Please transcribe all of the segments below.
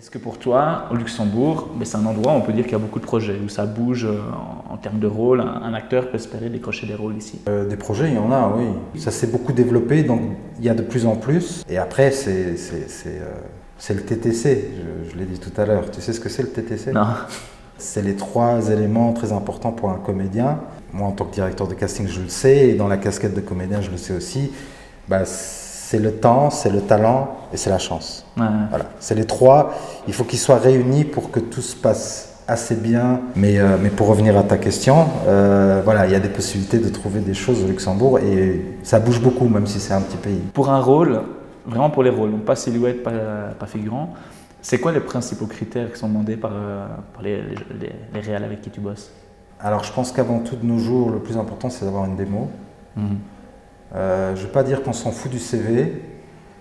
Est-ce que pour toi, au Luxembourg, c'est un endroit où on peut dire qu'il y a beaucoup de projets, où ça bouge en termes de rôle, un acteur peut espérer décrocher des rôles ici? Des projets, il y en a, oui. Ça s'est beaucoup développé, donc il y a de plus en plus. Et après, c'est le TTC, je l'ai dit tout à l'heure. Tu sais ce que c'est le TTC? Non. C'est les 3 éléments très importants pour un comédien. Moi, en tant que directeur de casting, je le sais, et dans la casquette de comédien, je le sais aussi. C'est le temps, c'est le talent et c'est la chance. Ouais. Voilà. C'est les 3. Il faut qu'ils soient réunis pour que tout se passe assez bien. Mais pour revenir à ta question, voilà, il y a des possibilités de trouver des choses au Luxembourg et ça bouge beaucoup, même si c'est un petit pays. Pour un rôle, vraiment pour les rôles, donc pas silhouette, pas figurant, c'est quoi les principaux critères qui sont demandés par les réals avec qui tu bosses? Alors, je pense qu'avant tout, de nos jours, le plus important, c'est d'avoir une démo. Je ne vais pas dire qu'on s'en fout du CV,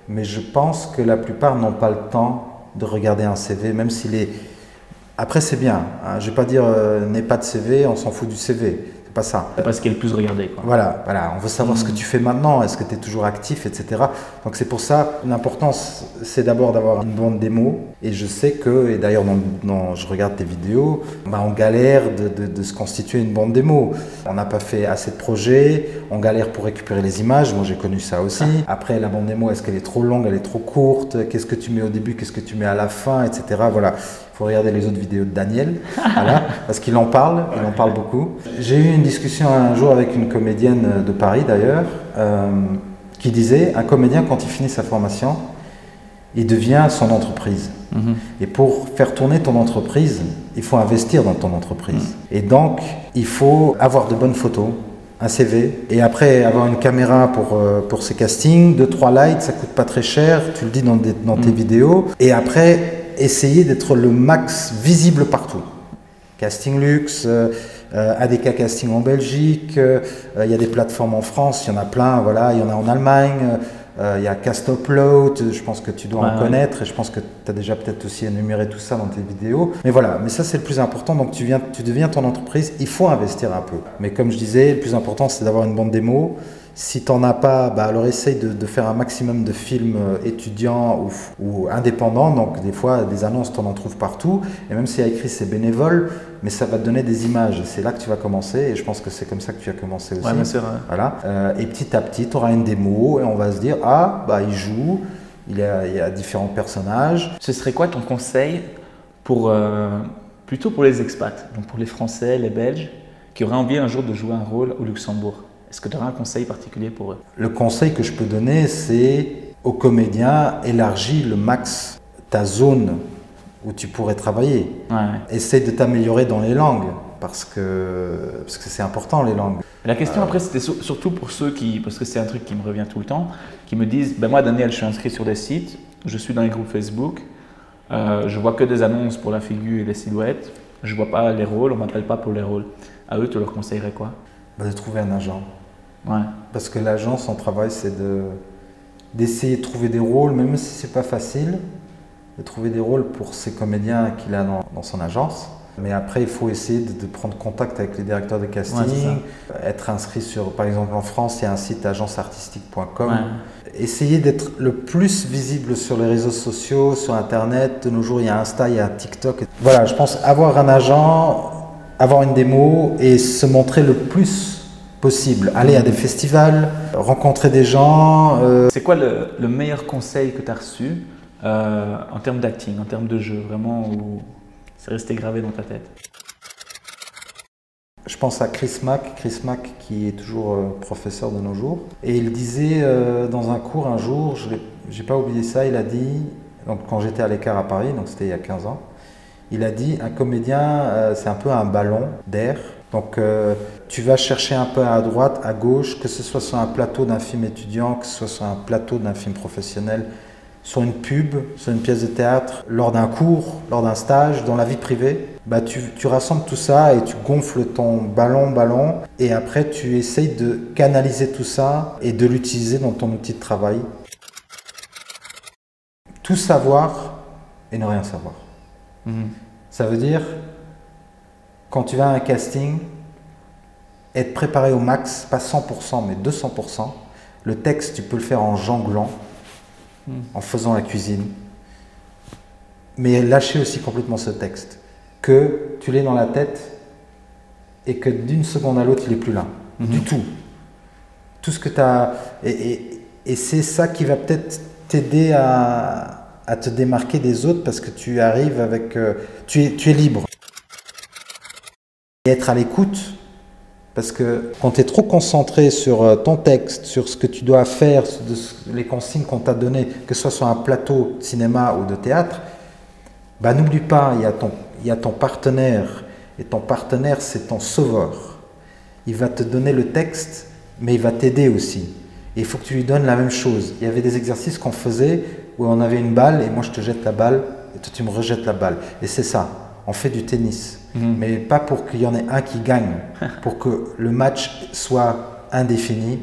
mais je pense que la plupart n'ont pas le temps de regarder un CV, même s'il est... Après, c'est bien, hein. Je ne vais pas dire n'aie pas de CV, on s'en fout du CV. C'est pas ça. C'est pas ce qui est le plus regardé, quoi. Voilà, on veut savoir ce que tu fais maintenant, est-ce que tu es toujours actif, etc. Donc c'est pour ça, l'importance, c'est d'abord d'avoir une bonne démo. Et je sais que, et d'ailleurs je regarde tes vidéos, on galère de se constituer une bonne démo. On n'a pas fait assez de projets, on galère pour récupérer les images, moi j'ai connu ça aussi. Après, la bonne démo, est-ce qu'elle est trop longue, elle est trop courte, qu'est-ce que tu mets au début, qu'est-ce que tu mets à la fin, etc. Voilà. Il faut regarder les autres vidéos de Daniel, voilà, parce qu'il en parle, il en parle beaucoup. J'ai eu une discussion un jour avec une comédienne de Paris d'ailleurs, qui disait, un comédien quand il finit sa formation, il devient son entreprise. Et pour faire tourner ton entreprise, il faut investir dans ton entreprise. Et donc, il faut avoir de bonnes photos, un CV, et après avoir une caméra pour ses castings, 2-3 lights, ça coûte pas très cher, tu le dis dans tes vidéos, et après, essayer d'être le max visible partout. Casting Luxe, ADK Casting en Belgique, il y a des plateformes en France, il y en a plein, voilà, il y en a en Allemagne, il y a Cast Upload, je pense que tu dois en connaître, et je pense que tu as déjà peut-être aussi énuméré tout ça dans tes vidéos. Mais voilà, mais ça c'est le plus important, donc tu deviens ton entreprise, il faut investir un peu. Mais comme je disais, le plus important c'est d'avoir une bonne démo. Si tu n'en as pas, alors essaye de faire un maximum de films étudiants ou indépendants. Donc des fois, des annonces, tu en trouves partout. Et même s'il y a écrit c'est bénévole, mais ça va te donner des images. C'est là que tu vas commencer et je pense que c'est comme ça que tu as commencé aussi. Ouais, bien sûr. Voilà. Et petit à petit, tu auras une démo et on va se dire, il joue, il y a différents personnages. Ce serait quoi ton conseil plutôt pour les expats, donc pour les Français, les Belges, qui auraient envie un jour de jouer un rôle au Luxembourg? Est-ce que tu auras un conseil particulier pour eux? Le conseil que je peux donner, c'est aux comédiens, élargis le max ta zone où tu pourrais travailler. Essaye de t'améliorer dans les langues, parce que c'est important les langues. La question après, c'était surtout pour ceux parce que c'est un truc qui me revient tout le temps, qui me disent, moi Daniel, je suis inscrit sur des sites, je suis dans les groupes Facebook, je vois que des annonces pour la figure et les silhouettes, je vois pas les rôles, on m'appelle pas pour les rôles. À eux, tu leur conseillerais quoi? De trouver un agent. Ouais. Parce que l'agent, son travail, c'est d'essayer de trouver des rôles, même si c'est pas facile, de trouver des rôles pour ces comédiens qu'il a dans son agence. Mais après, il faut essayer de prendre contact avec les directeurs de casting, être inscrit sur, par exemple en France, il y a un site agenceartistique.com. Essayer d'être le plus visible sur les réseaux sociaux, sur Internet. De nos jours, il y a Insta, il y a TikTok. Voilà, je pense avoir un agent, avoir une démo et se montrer le plus possible. Aller à des festivals, rencontrer des gens. C'est quoi le meilleur conseil que tu as reçu en termes d'acting, en termes de jeu, vraiment où c'est resté gravé dans ta tête? Je pense à Chris Mack qui est toujours professeur de nos jours. Et il disait dans un cours un jour, je n'ai pas oublié ça, il a dit, donc quand j'étais à l'écart à Paris, donc c'était il y a 15 ans, il a dit un comédien c'est un peu un ballon d'air. Donc tu vas chercher un peu à droite, à gauche, que ce soit sur un plateau d'un film étudiant, que ce soit sur un plateau d'un film professionnel, sur une pub, sur une pièce de théâtre, lors d'un cours, lors d'un stage, dans la vie privée. Tu rassembles tout ça et tu gonfles ton ballon et après tu essayes de canaliser tout ça et de l'utiliser dans ton outil de travail. Tout savoir et ne rien savoir. Ça veut dire, quand tu vas à un casting, être préparé au max, pas 100%, mais 200%. Le texte, tu peux le faire en jonglant, en faisant la cuisine. mais lâcher aussi complètement ce texte. Que tu l'aies dans la tête et que d'une seconde à l'autre, il n'est plus là. Du tout. Tout ce que tu as... Et c'est ça qui va peut-être t'aider à te démarquer des autres parce que tu arrives avec... tu es libre. Et être à l'écoute, parce que quand tu es trop concentré sur ton texte, sur ce que tu dois faire, les consignes qu'on t'a données, que ce soit sur un plateau de cinéma ou de théâtre, bah, n'oublie pas, il y a ton partenaire, et ton partenaire, c'est ton sauveur. Il va te donner le texte, mais il va t'aider aussi. Et il faut que tu lui donnes la même chose. Il y avait des exercices qu'on faisait où on avait une balle, et moi je te jette la balle, et toi tu me rejettes la balle. Et c'est ça, on fait du tennis. Mais pas pour qu'il y en ait un qui gagne, pour que le match soit indéfini,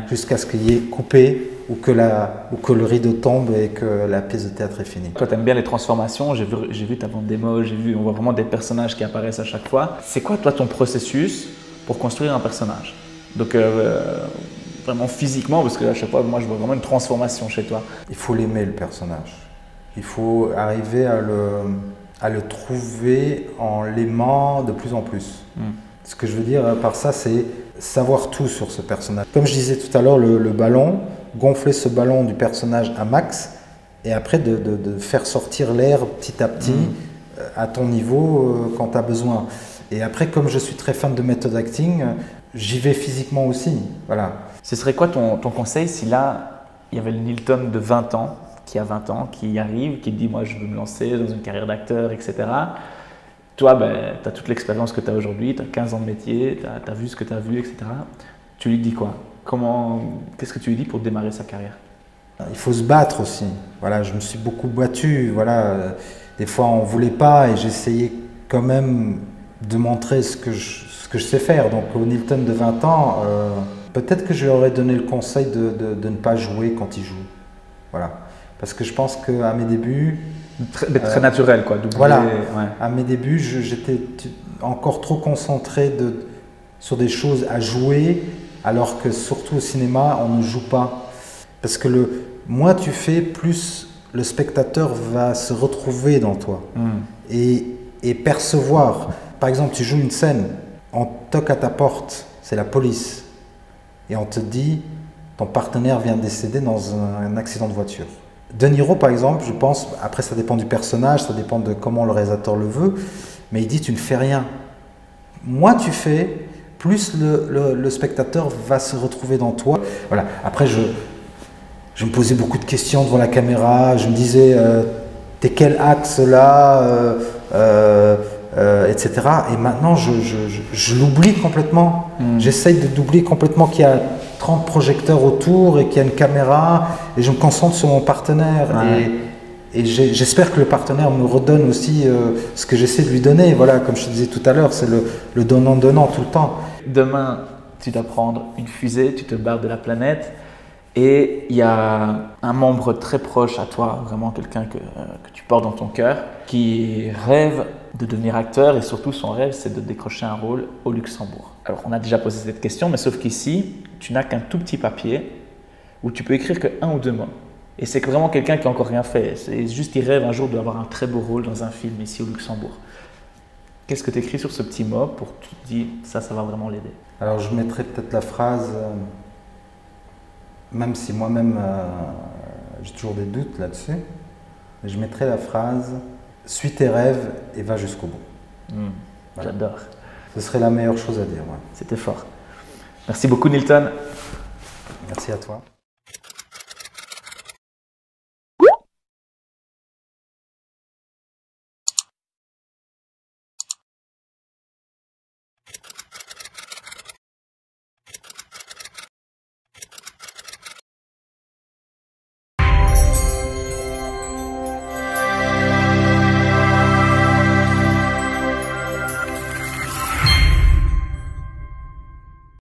jusqu'à ce qu'il y ait coupé, ou que le rideau tombe et que la pièce de théâtre est finie. Toi, tu aimes bien les transformations, j'ai vu ta bande démo, on voit vraiment des personnages qui apparaissent à chaque fois. C'est quoi, toi, ton processus pour construire un personnage? Donc, vraiment physiquement, parce qu'à chaque fois, moi, je vois vraiment une transformation chez toi. Il faut l'aimer, le personnage. Il faut arriver à le trouver en l'aimant de plus en plus. Ce que je veux dire par ça, c'est savoir tout sur ce personnage. Comme je disais tout à l'heure, le ballon, gonfler ce ballon du personnage à max et après de faire sortir l'air petit à petit à ton niveau quand tu as besoin. Et après, comme je suis très fan de méthode acting, j'y vais physiquement aussi. Voilà. Ce serait quoi ton conseil si là, il y avait le Nilton de 20 ans, qui a 20 ans, qui arrive, qui te dit « moi je veux me lancer dans une carrière d'acteur, etc. » Toi, ben, tu as toute l'expérience que tu as aujourd'hui, tu as 15 ans de métier, tu as vu ce que tu as vu, etc. Tu lui dis quoi? Qu'est-ce que tu lui dis pour démarrer sa carrière? Il faut se battre aussi. Voilà, je me suis beaucoup battu. Voilà, des fois on ne voulait pas et j'essayais quand même de montrer ce que je sais faire. Donc au Nilton de 20 ans, peut-être que je lui aurais donné le conseil de ne pas jouer quand il joue. Voilà. Parce que je pense qu'à mes débuts… Très naturel, quoi. Voilà. Ouais. À mes débuts, j'étais encore trop concentré sur des choses à jouer, alors que surtout au cinéma, on ne joue pas. Parce que moins tu fais, plus le spectateur va se retrouver dans toi et percevoir. Par exemple, tu joues une scène, on toque à ta porte, c'est la police, et on te dit ton partenaire vient de décéder dans un accident de voiture. De Niro, par exemple, je pense, après ça dépend du personnage, ça dépend de comment le réalisateur le veut, mais il dit tu ne fais rien. Moins tu fais, plus le spectateur va se retrouver dans toi. Voilà. Après, je me posais beaucoup de questions devant la caméra, je me disais t'es quel axe là, etc. Et maintenant, je l'oublie complètement. J'essaye d'oublier complètement qu'il y a 30 projecteurs autour et qu'il y a une caméra et je me concentre sur mon partenaire. Et j'espère que le partenaire me redonne aussi ce que j'essaie de lui donner. Voilà, comme je te disais tout à l'heure, c'est le donnant-donnant tout le temps. Demain, tu dois prendre une fusée, tu te barres de la planète et il y a un membre très proche à toi, vraiment quelqu'un que tu portes dans ton cœur, qui rêve de devenir acteur et surtout son rêve, c'est de décrocher un rôle au Luxembourg. Alors, on a déjà posé cette question, mais sauf qu'ici, tu n'as qu'un tout petit papier où tu peux écrire que 1 ou 2 mots. Et c'est vraiment quelqu'un qui n'a encore rien fait. C'est juste qu'il rêve un jour d'avoir un très beau rôle dans un film ici au Luxembourg. Qu'est-ce que tu écris sur ce petit mot pour que tu te dis ça va vraiment l'aider? Alors, je mettrais peut-être la phrase, même si moi-même j'ai toujours des doutes là-dessus, mais je mettrais la phrase « suis tes rêves et va jusqu'au bout ». Voilà. J'adore. Ce serait la meilleure chose à dire. Ouais. C'était fort. Merci beaucoup, Nilton. Merci à toi.